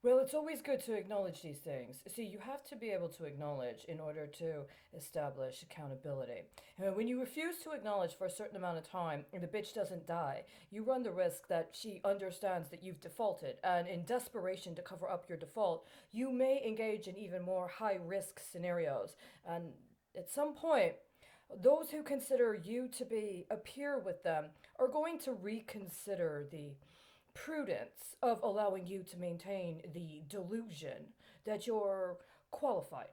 Well, it's always good to acknowledge these things. See, you have to be able to acknowledge in order to establish accountability. And when you refuse to acknowledge for a certain amount of time and the bitch doesn't die, you run the risk that she understands that you've defaulted. And in desperation to cover up your default, you may engage in even more high risk scenarios. And at some point, those who consider you to be a peer with them are going to reconsider the prudence of allowing you to maintain the delusion that you're qualified.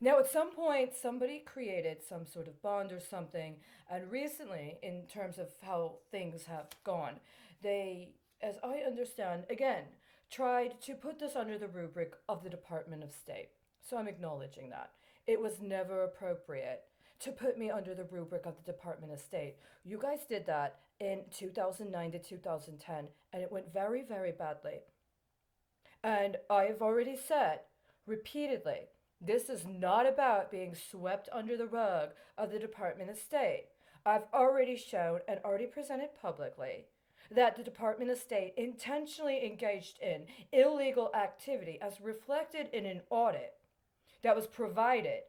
Now, at some point, somebody created some sort of bond or something, and recently, in terms of how things have gone, they, as I understand, again, tried to put this under the rubric of the Department of State. So I'm acknowledging that. It was never appropriate to put me under the rubric of the Department of State. You guys did that in 2009 to 2010, and it went very, very badly. And I have already said repeatedly, this is not about being swept under the rug of the Department of State. I've already shown and already presented publicly that the Department of State intentionally engaged in illegal activity as reflected in an audit that was provided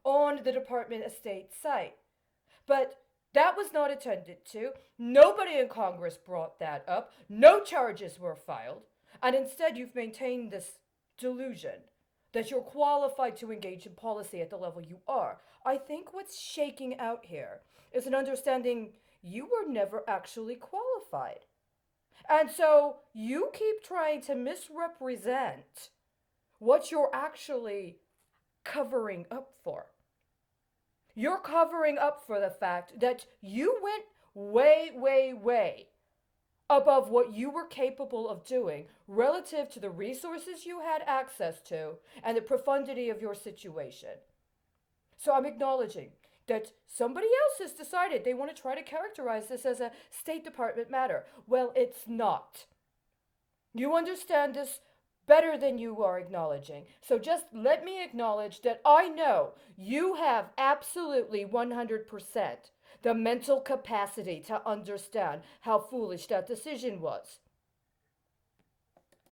on the Department of State site. But that was not attended to. Nobody in Congress brought that up. No charges were filed. And instead, you've maintained this delusion that you're qualified to engage in policy at the level you are. I think what's shaking out here is an understanding you were never actually qualified. And so you keep trying to misrepresent what you're actually covering up for. You're covering up for the fact that you went way, way, way above what you were capable of doing relative to the resources you had access to and the profundity of your situation. So I'm acknowledging that somebody else has decided they want to try to characterize this as a State Department matter. Well, it's not. You understand this better than you are acknowledging. So just let me acknowledge that I know you have absolutely 100% the mental capacity to understand how foolish that decision was.